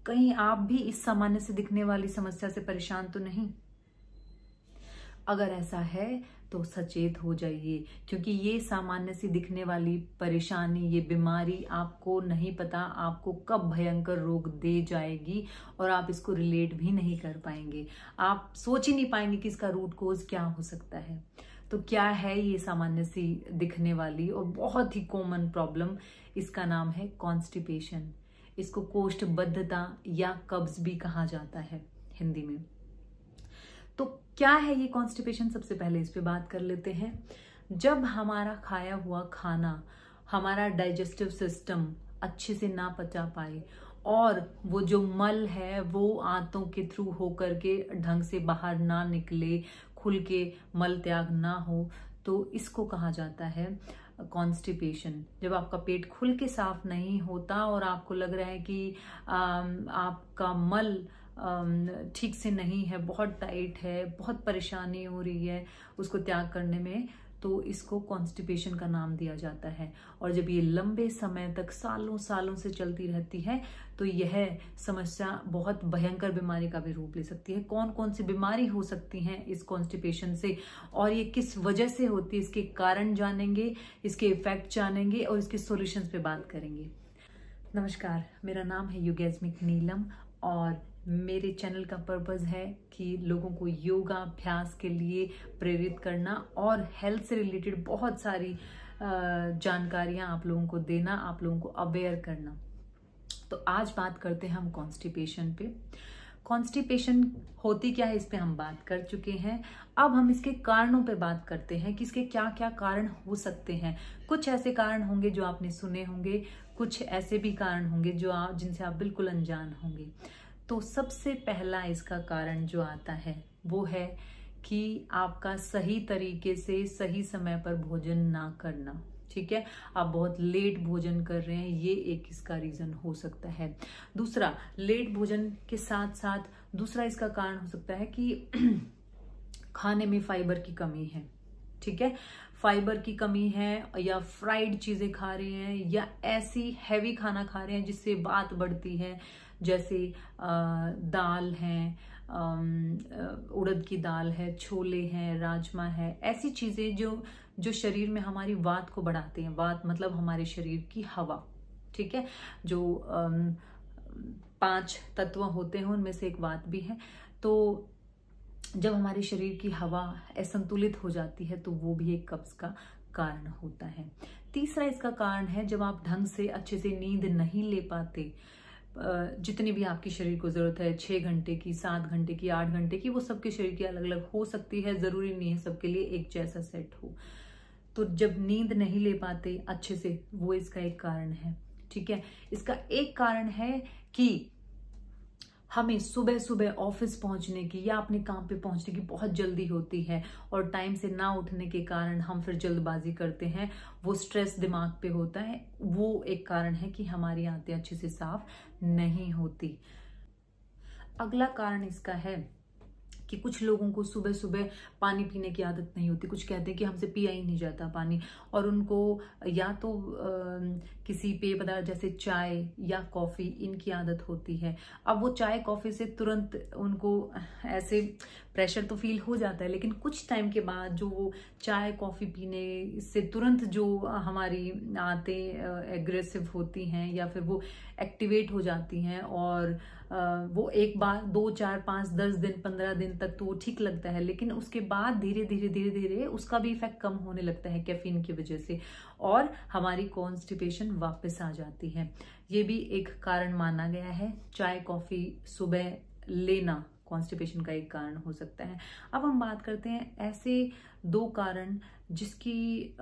कहीं आप भी इस सामान्य से दिखने वाली समस्या से परेशान तो नहीं? अगर ऐसा है तो सचेत हो जाइए, क्योंकि ये सामान्य सी दिखने वाली परेशानी, ये बीमारी आपको नहीं पता आपको कब भयंकर रोग दे जाएगी और आप इसको रिलेट भी नहीं कर पाएंगे। आप सोच ही नहीं पाएंगे कि इसका रूट कोज क्या हो सकता है। तो क्या है ये सामान्य सी दिखने वाली और बहुत ही कॉमन प्रॉब्लम? इसका नाम है कॉन्स्टिपेशन। इसको कोष्ठबद्धता या कब्ज भी कहा जाता है हिंदी में। तो क्या है ये कॉन्स्टिपेशन? सबसे पहले इस पे बात कर लेते हैं। जब हमारा खाया हुआ खाना हमारा डाइजेस्टिव सिस्टम अच्छे से ना पचा पाए और वो जो मल है वो आंतों के थ्रू होकर के ढंग से बाहर ना निकले, खुल के मल त्याग ना हो, तो इसको कहा जाता है कॉन्स्टिपेशन। जब आपका पेट खुल के साफ नहीं होता और आपको लग रहा है कि आपका मल ठीक से नहीं है, बहुत टाइट है, बहुत परेशानी हो रही है उसको त्याग करने में, तो इसको कॉन्स्टिपेशन का नाम दिया जाता है। और जब ये लंबे समय तक सालों सालों से चलती रहती है तो यह समस्या बहुत भयंकर बीमारी का भी रूप ले सकती है। कौन कौन सी बीमारी हो सकती हैं इस कॉन्स्टिपेशन से और ये किस वजह से होती है, इसके कारण जानेंगे, इसके इफेक्ट जानेंगे और इसके सॉल्यूशंस पे बात करेंगे। नमस्कार, मेरा नाम है युगैस्मिक नीलम और मेरे चैनल का पर्पस है कि लोगों को योगा अभ्यास के लिए प्रेरित करना और हेल्थ से रिलेटेड बहुत सारी जानकारियां आप लोगों को देना, आप लोगों को अवेयर करना। तो आज बात करते हैं हम कॉन्स्टिपेशन पे। कॉन्स्टिपेशन होती क्या है इस पे हम बात कर चुके हैं। अब हम इसके कारणों पे बात करते हैं कि इसके क्या क्या कारण हो सकते हैं। कुछ ऐसे कारण होंगे जो आपने सुने होंगे, कुछ ऐसे भी कारण होंगे जिनसे आप बिल्कुल अनजान होंगे। तो सबसे पहला इसका कारण जो आता है वो है कि आपका सही तरीके से सही समय पर भोजन ना करना। ठीक है, आप बहुत लेट भोजन कर रहे हैं, ये एक इसका रीजन हो सकता है। दूसरा, लेट भोजन के साथ साथ दूसरा इसका कारण हो सकता है कि खाने में फाइबर की कमी है। ठीक है, फाइबर की कमी है या फ्राइड चीजें खा रहे हैं या ऐसी हैवी खाना खा रहे हैं जिससे बात बढ़ती है, जैसे दाल है, उड़द की दाल है, छोले हैं, राजमा है, ऐसी चीजें जो शरीर में हमारी वात को बढ़ाते हैं। वात मतलब हमारे शरीर की हवा। ठीक है, जो 5 तत्व होते हैं उनमें से एक वात भी है। तो जब हमारे शरीर की हवा असंतुलित हो जाती है तो वो भी एक कब्ज का कारण होता है। तीसरा इसका कारण है जब आप ढंग से अच्छे से नींद नहीं ले पाते। जितनी भी आपकी शरीर को जरूरत है, 6 घंटे की, 7 घंटे की, 8 घंटे की, वो सबके शरीर की अलग अलग हो सकती है, जरूरी नहीं है सबके लिए एक जैसा सेट हो। तो जब नींद नहीं ले पाते अच्छे से, वो इसका एक कारण है। ठीक है, इसका एक कारण है कि हमें सुबह सुबह ऑफिस पहुंचने की या अपने काम पे पहुंचने की बहुत जल्दी होती है और टाइम से ना उठने के कारण हम फिर जल्दबाजी करते हैं, वो स्ट्रेस दिमाग पे होता है। वो एक कारण है कि हमारी आंतें अच्छे से साफ नहीं होती। अगला कारण इसका है कि कुछ लोगों को सुबह सुबह पानी पीने की आदत नहीं होती। कुछ कहते हैं कि हमसे पिया ही नहीं जाता पानी, और उनको या तो किसी पेय पदार्थ जैसे चाय या कॉफी इनकी आदत होती है। अब वो चाय कॉफी से तुरंत उनको ऐसे प्रेशर तो फील हो जाता है, लेकिन कुछ टाइम के बाद जो वो चाय कॉफी पीने से तुरंत जो हमारी आंतें एग्रेसिव होती हैं या फिर वो एक्टिवेट हो जाती हैं और वो एक बार 2, 4, 5, 10 दिन, 15 दिन तक तो वो ठीक लगता है, लेकिन उसके बाद धीरे धीरे उसका भी इफेक्ट कम होने लगता है कैफीन की वजह से और हमारी कॉन्स्टिपेशन वापस आ जाती है। ये भी एक कारण माना गया है। चाय कॉफी सुबह लेना कॉन्स्टिपेशन का एक कारण हो सकता है। अब हम बात करते हैं ऐसे 2 कारण जिसकी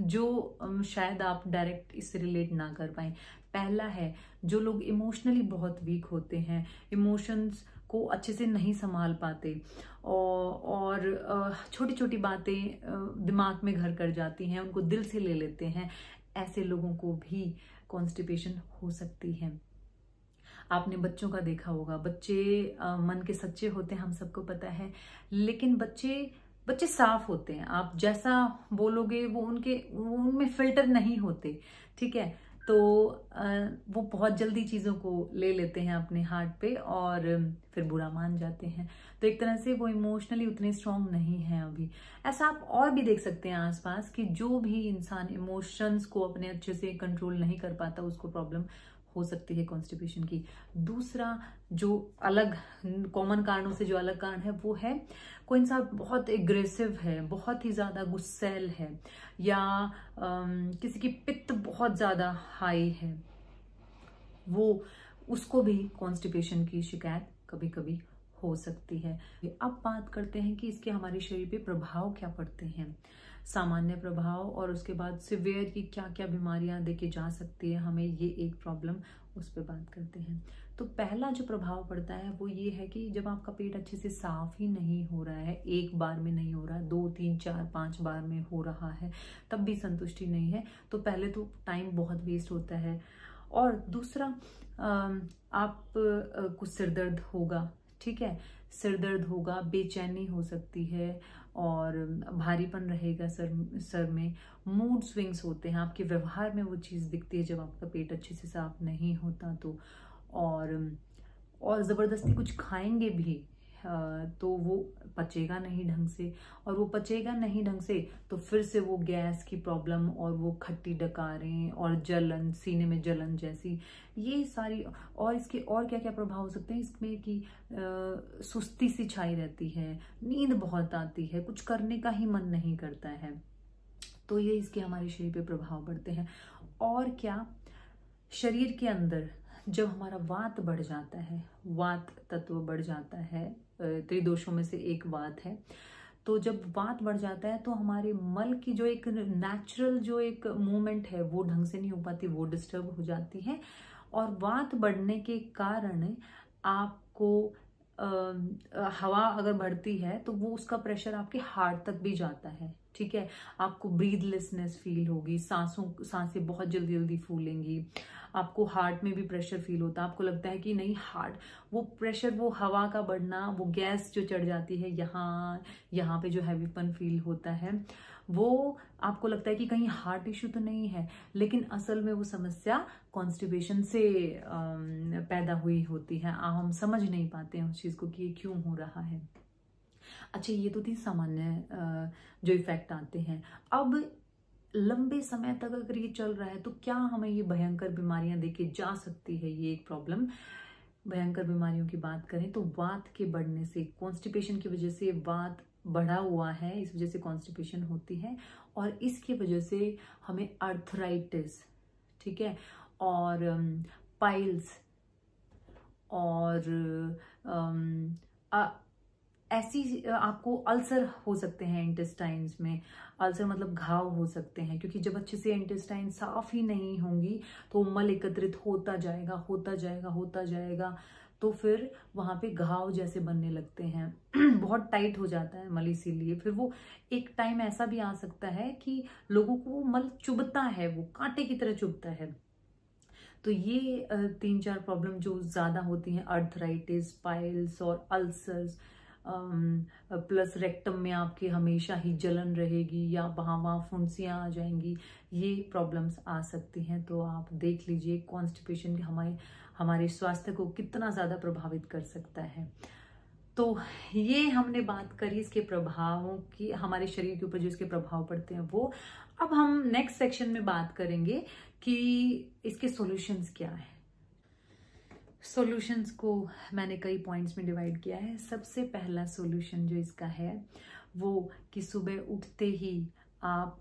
जो शायद आप डायरेक्ट इससे रिलेट ना कर पाए। पहला है जो लोग इमोशनली बहुत वीक होते हैं, इमोशंस को अच्छे से नहीं संभाल पाते और छोटी छोटी बातें दिमाग में घर कर जाती हैं, उनको दिल से ले लेते हैं, ऐसे लोगों को भी कॉन्स्टिपेशन हो सकती है। आपने बच्चों का देखा होगा, बच्चे मन के सच्चे होते हैं, हम सबको पता है, लेकिन बच्चे साफ होते हैं। आप जैसा बोलोगे वो उनमें फिल्टर नहीं होते। ठीक है, तो वो बहुत जल्दी चीज़ों को ले लेते हैं अपने हार्ट पे और फिर बुरा मान जाते हैं। तो एक तरह से वो इमोशनली उतने स्ट्रांग नहीं हैं अभी। ऐसा आप और भी देख सकते हैं आसपास कि जो भी इंसान इमोशंस को अपने अच्छे से कंट्रोल नहीं कर पाता उसको प्रॉब्लम हो सकती है कॉन्स्टिपेशन की। दूसरा जो अलग कॉमन कारणों से जो अलग कारण है वो है कोई इंसान बहुत एग्रेसिव है, बहुत ही ज्यादा गुस्सैल है, या किसी की पित्त बहुत ज्यादा हाई है, वो उसको भी कॉन्स्टिपेशन की शिकायत कभी कभी हो सकती है। अब बात करते हैं कि इसके हमारे शरीर पे प्रभाव क्या पड़ते हैं, सामान्य प्रभाव, और उसके बाद सिवियर की क्या क्या बीमारियां देके जा सकती है हमें, ये एक प्रॉब्लम, उस पर बात करते हैं। तो पहला जो प्रभाव पड़ता है वो ये है कि जब आपका पेट अच्छे से साफ ही नहीं हो रहा है, एक बार में नहीं हो रहा है, 2, 3, 4, 5 बार में हो रहा है, तब भी संतुष्टि नहीं है, तो पहले तो टाइम बहुत वेस्ट होता है। और दूसरा आप को सिर दर्द होगा, ठीक है, सिर दर्द होगा, बेचैनी हो सकती है और भारीपन रहेगा सर में, मूड स्विंग्स होते हैं, आपके व्यवहार में वो चीज़ दिखती है जब आपका पेट अच्छे से साफ नहीं होता तो। और ज़बरदस्ती कुछ खाएंगे भी तो वो पचेगा नहीं ढंग से, और वो पचेगा नहीं ढंग से तो फिर से वो गैस की प्रॉब्लम और वो खट्टी डकारें और जलन, सीने में जलन जैसी, ये सारी। और इसके और क्या क्या प्रभाव हो सकते हैं इसमें कि सुस्ती सी छाई रहती है, नींद बहुत आती है, कुछ करने का ही मन नहीं करता है। तो ये इसके हमारे शरीर पे प्रभाव पड़ते हैं। और क्या, शरीर के अंदर जब हमारा वात बढ़ जाता है, वात तत्व बढ़ जाता है, त्रिदोषों में से एक वात है, तो जब वात बढ़ जाता है तो हमारे मल की जो एक नेचुरल जो एक मूवमेंट है वो ढंग से नहीं हो पाती, वो डिस्टर्ब हो जाती है। और वात बढ़ने के कारण आपको हवा अगर बढ़ती है तो वो उसका प्रेशर आपके हार्ट तक भी जाता है, ठीक है। आपको ब्रीदलेसनेस फील होगी, सांसें बहुत जल्दी जल्दी फूलेंगी, आपको हार्ट में भी प्रेशर फील होता है, आपको लगता है कि नहीं हार्ट, वो प्रेशर, वो हवा का बढ़ना, वो गैस जो चढ़ जाती है यहाँ पे जो हैवीपन फील होता है, वो आपको लगता है कि कहीं हार्ट इश्यू तो नहीं है, लेकिन असल में वो समस्या कॉन्स्टिपेशन से पैदा हुई होती है। हम समझ नहीं पाते हैं उस चीज को कि ये क्यों हो रहा है। अच्छा, ये तो थी सामान्य जो इफेक्ट आते हैं। अब लंबे समय तक अगर ये चल रहा है तो क्या हमें ये भयंकर बीमारियां देके जा सकती है, ये एक प्रॉब्लम। भयंकर बीमारियों की बात करें तो वात के बढ़ने से, कॉन्स्टिपेशन की वजह से वात बढ़ा हुआ है, इस वजह से कॉन्स्टिपेशन होती है, और इसकी वजह से हमें अर्थराइटिस, ठीक है, और पाइल्स और ऐसी आपको अल्सर हो सकते हैं इंटेस्टाइन्स में। अल्सर मतलब घाव हो सकते हैं, क्योंकि जब अच्छे से इंटेस्टाइन साफ ही नहीं होंगी तो मल एकत्रित होता जाएगा होता जाएगा होता जाएगा, तो फिर वहां पे घाव जैसे बनने लगते हैं बहुत टाइट हो जाता है मल, इसीलिए फिर वो एक टाइम ऐसा भी आ सकता है कि लोगों को वो मल चुभता है, वो कांटे की तरह चुभता है। तो ये 3-4 प्रॉब्लम जो ज्यादा होती हैं, अर्थराइटिस, पाइल्स और अल्सर्स, प्लस रेक्टम में आपके हमेशा ही जलन रहेगी या वहाँ फुंसियाँ आ जाएंगी, ये प्रॉब्लम्स आ सकती हैं। तो आप देख लीजिए कॉन्स्टिपेशन हमारे स्वास्थ्य को कितना ज़्यादा प्रभावित कर सकता है। तो ये हमने बात करी इसके प्रभावों की, हमारे शरीर के ऊपर जो इसके प्रभाव पड़ते हैं वो। अब हम नेक्स्ट सेक्शन में बात करेंगे कि इसके सॉल्यूशंस क्या है। सॉल्यूशंस को मैंने कई पॉइंट्स में डिवाइड किया है। सबसे पहला सॉल्यूशन जो इसका है वो कि सुबह उठते ही आप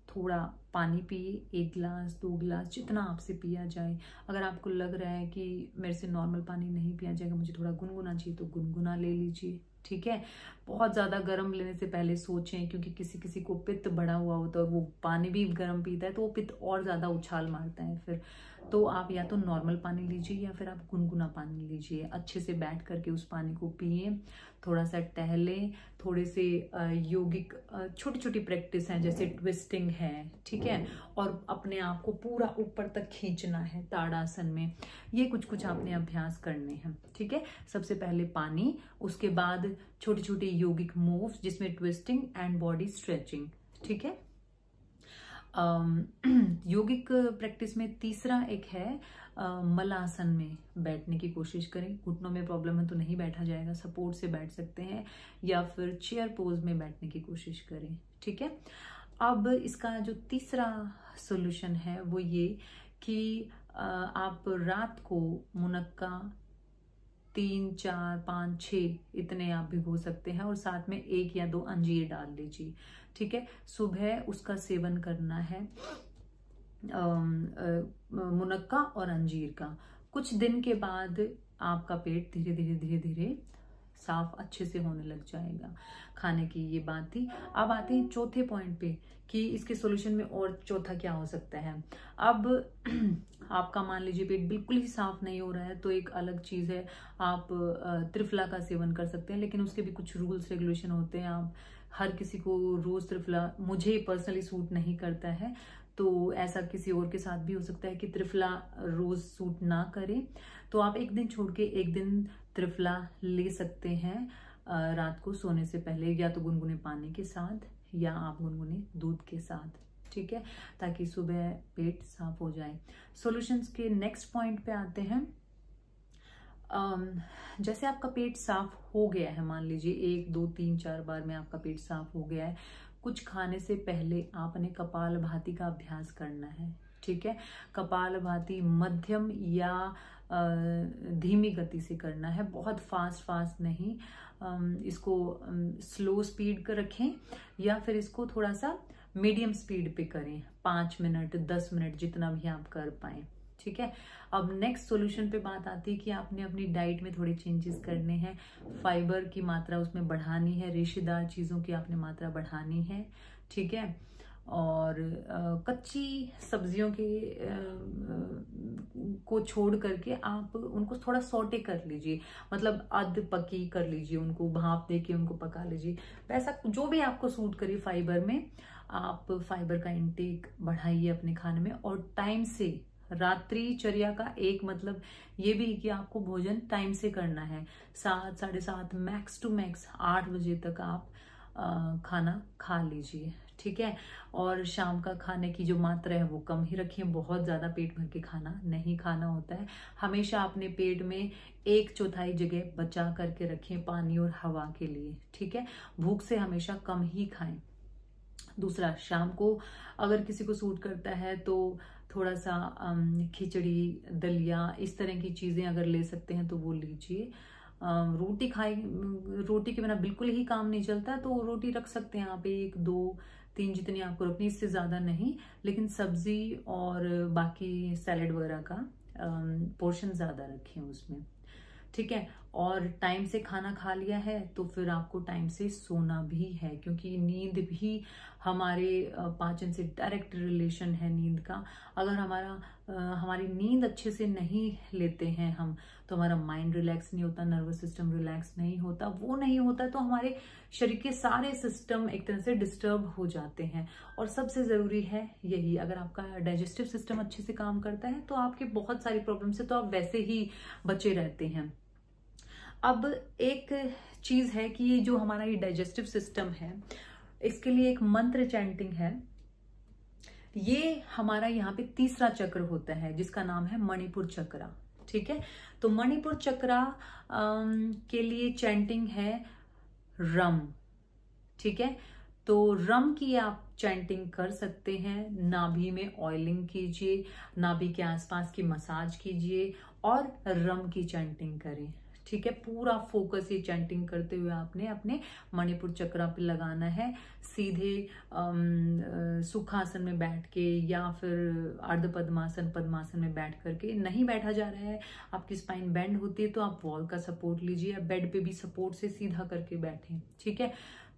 थोड़ा पानी पिए, 1 गिलास 2 गिलास जितना आपसे पिया जाए। अगर आपको लग रहा है कि मेरे से नॉर्मल पानी नहीं पिया जाएगा, मुझे थोड़ा गुनगुना चाहिए, तो गुनगुना ले लीजिए, ठीक है। बहुत ज़्यादा गर्म लेने से पहले सोचें, क्योंकि किसी किसी को पित्त बढ़ा हुआ होता है और वो पानी भी गर्म पीता है तो वो पित्त और ज़्यादा उछाल मारता है फिर। तो आप या तो नॉर्मल पानी लीजिए या फिर आप गुनगुना पानी लीजिए, अच्छे से बैठ करके उस पानी को पिए, थोड़ा सा टहलें, थोड़े से योगिक छोटी छोटी प्रैक्टिस हैं जैसे ट्विस्टिंग है, ठीक है, और अपने आप को पूरा ऊपर तक खींचना है ताड़ासन में। ये कुछ कुछ आपने अभ्यास करने हैं, ठीक है। सबसे पहले पानी, उसके बाद छोटी छोटी योगिक मूव्स जिसमें ट्विस्टिंग एंड बॉडी स्ट्रेचिंग, ठीक है। योगिक प्रैक्टिस में तीसरा एक है मलासन में बैठने की कोशिश करें। घुटनों में प्रॉब्लम है तो नहीं बैठा जाएगा, सपोर्ट से बैठ सकते हैं या फिर चेयर पोज में बैठने की कोशिश करें। ठीक है, अब इसका जो तीसरा सॉल्यूशन है वो ये कि आप रात को मुनक्का 3, 4, 5, 6 इतने आप भिगो सकते हैं और साथ में 1 या 2 अंजीर डाल लीजिए। ठीक है, सुबह उसका सेवन करना है, मुनक्का और अंजीर का। कुछ दिन के बाद आपका पेट धीरे धीरे धीरे धीरे साफ अच्छे से होने लग जाएगा। खाने की ये बात थी। अब आते हैं चौथे पॉइंट पे कि इसके सॉल्यूशन में और चौथा क्या हो सकता है। अब आपका मान लीजिए पेट बिल्कुल ही साफ नहीं हो रहा है तो एक अलग चीज है, आप त्रिफला का सेवन कर सकते हैं, लेकिन उसके भी कुछ रूल्स रेगुलेशन होते हैं। आप हर किसी को रोज त्रिफला, मुझे पर्सनली सूट नहीं करता है, तो ऐसा किसी और के साथ भी हो सकता है कि त्रिफला रोज सूट ना करे, तो आप एक दिन छोड़ के एक दिन त्रिफला ले सकते हैं रात को सोने से पहले, या तो गुनगुने पानी के साथ या आप गुनगुने दूध के साथ। ठीक है, ताकि सुबह पेट साफ हो जाए। सॉल्यूशंस के नेक्स्ट पॉइंट पे आते हैं। जैसे आपका पेट साफ हो गया है, मान लीजिए 1, 2, 3, 4 बार में आपका पेट साफ हो गया है, कुछ खाने से पहले आपने कपालभाति का अभ्यास करना है। ठीक है, कपालभाति मध्यम या धीमी गति से करना है, बहुत फास्ट नहीं। इसको स्लो स्पीड कर रखें या फिर इसको थोड़ा सा मीडियम स्पीड पे करें, 5 मिनट 10 मिनट जितना भी आप कर पाए। ठीक है, अब नेक्स्ट सॉल्यूशन पे बात आती है कि आपने अपनी डाइट में थोड़े चेंजेस करने हैं। फाइबर की मात्रा उसमें बढ़ानी है, रेशेदार चीजों की आपने मात्रा बढ़ानी है। ठीक है, और कच्ची सब्जियों के को छोड़ करके आप उनको थोड़ा सौटे कर लीजिए, मतलब अध पकी कर लीजिए, उनको भाप देके उनको पका लीजिए। वैसा जो भी आपको सूट करे फाइबर में, आप फाइबर का इंटेक बढ़ाइए अपने खाने में। और टाइम से, रात्रि चर्या का एक मतलब ये भी कि आपको भोजन टाइम से करना है। 7, 7:30 मैक्स टू मैक्स 8 बजे तक आप खाना खा लीजिए। ठीक है, और शाम का खाने की जो मात्रा है वो कम ही रखिए, बहुत ज्यादा पेट भर के खाना नहीं खाना होता है। हमेशा अपने पेट में 1/4 जगह बचा करके रखें पानी और हवा के लिए। ठीक है, भूख से हमेशा कम ही खाएं। दूसरा, शाम को अगर किसी को सूट करता है तो थोड़ा सा खिचड़ी, दलिया, इस तरह की चीजें अगर ले सकते हैं तो वो लीजिए। रोटी रोटी के बिना बिल्कुल ही काम नहीं चलता, तो रोटी रख सकते हैं आप 1, 2, 3 जितनी आपको रखनी, इससे ज्यादा नहीं। लेकिन सब्जी और बाकी सैलेड वगैरह का पोर्शन ज्यादा रखें उसमें। ठीक है, और टाइम से खाना खा लिया है तो फिर आपको टाइम से सोना भी है, क्योंकि नींद भी हमारे पाचन से डायरेक्ट रिलेशन है नींद का। अगर हमारी नींद अच्छे से नहीं लेते हैं हम, तो हमारा माइंड रिलैक्स नहीं होता, नर्वस सिस्टम रिलैक्स नहीं होता, वो नहीं होता तो हमारे शरीर के सारे सिस्टम एक तरह से डिस्टर्ब हो जाते हैं। और सबसे जरूरी है यही, अगर आपका डाइजेस्टिव सिस्टम अच्छे से काम करता है तो आपके बहुत सारी प्रॉब्लम से तो आप वैसे ही बचे रहते हैं। अब एक चीज है कि ये जो हमारा ये डाइजेस्टिव सिस्टम है, इसके लिए एक मंत्र चैंटिंग है। ये हमारा यहाँ पे तीसरा चक्र होता है जिसका नाम है मणिपुर चक्रा। ठीक है, तो मणिपुर चक्रा के लिए चैंटिंग है रम। ठीक है, तो रम की आप चैंटिंग कर सकते हैं। नाभि में ऑयलिंग कीजिए, नाभि के आसपास की मसाज कीजिए और रम की चैंटिंग करें। ठीक है, पूरा फोकस ये चैंटिंग करते हुए आपने अपने मणिपुर चक्रा पे लगाना है। सीधे सुखासन में बैठ के या फिर अर्ध पद्मासन में बैठ करके, नहीं बैठा जा रहा है, आपकी स्पाइन बेंड होती है तो आप वॉल का सपोर्ट लीजिए या बेड पे भी सपोर्ट से सीधा करके बैठें। ठीक है,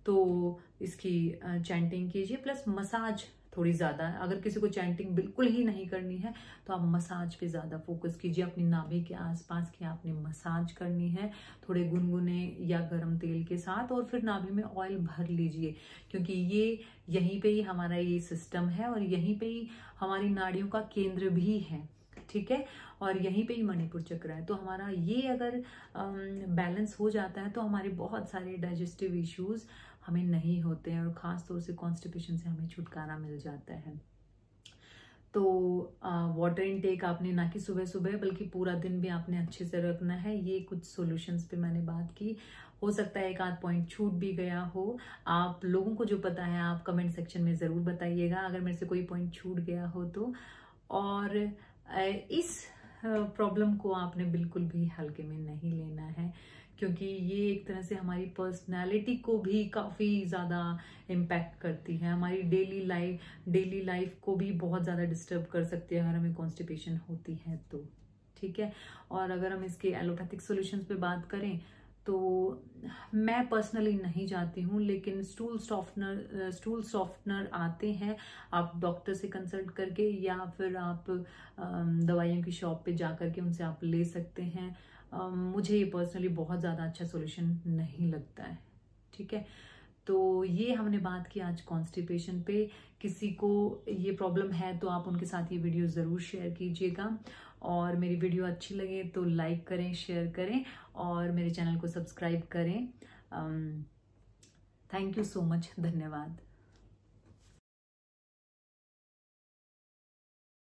तो इसकी चैंटिंग कीजिए, प्लस मसाज थोड़ी ज्यादा। अगर किसी को चैंटिंग बिल्कुल ही नहीं करनी है तो आप मसाज पे ज्यादा फोकस कीजिए। अपनी नाभि के आसपास की आपने मसाज करनी है थोड़े गुनगुने या गर्म तेल के साथ, और फिर नाभि में ऑयल भर लीजिए, क्योंकि ये यहीं पे ही हमारा ये सिस्टम है और यहीं पे ही हमारी नाड़ियों का केंद्र भी है। ठीक है, और यहीं पे ही मणिपुर चक्र है। तो हमारा ये अगर बैलेंस हो जाता है तो हमारे बहुत सारे डाइजेस्टिव इश्यूज हमें नहीं होते हैं, और खास तौर से कॉन्स्टिपेशन से हमें छुटकारा मिल जाता है। तो वाटर इनटेक आपने ना कि सुबह सुबह बल्कि पूरा दिन भी आपने अच्छे से रखना है। ये कुछ सॉल्यूशंस पे मैंने बात की, हो सकता है एक आध पॉइंट छूट भी गया हो। आप लोगों को जो पता है आप कमेंट सेक्शन में ज़रूर बताइएगा अगर मेरे से कोई पॉइंट छूट गया हो तो। और इस प्रॉब्लम को आपने बिल्कुल भी हल्के में नहीं लेना है, क्योंकि ये एक तरह से हमारी पर्सनालिटी को भी काफ़ी ज़्यादा इम्पैक्ट करती है, हमारी डेली लाइफ को भी बहुत ज़्यादा डिस्टर्ब कर सकती है अगर हमें कॉन्स्टिपेशन होती है तो। ठीक है। और अगर हम इसके एलोपैथिक सॉल्यूशंस पे बात करें तो मैं पर्सनली नहीं जाती हूँ, लेकिन स्टूल सॉफ्टनर आते हैं, आप डॉक्टर से कंसल्ट करके या फिर आप दवाइयों की शॉप पे जा करके उनसे आप ले सकते हैं। मुझे ये पर्सनली बहुत ज़्यादा अच्छा सॉल्यूशन नहीं लगता है। ठीक है। तो ये हमने बात की आज कॉन्स्टिपेशन पे। किसी को ये प्रॉब्लम है तो आप उनके साथ ये वीडियो ज़रूर शेयर कीजिएगा, और मेरी वीडियो अच्छी लगे तो लाइक करें, शेयर करें और मेरे चैनल को सब्सक्राइब करें। थैंक यू सो मच, धन्यवाद।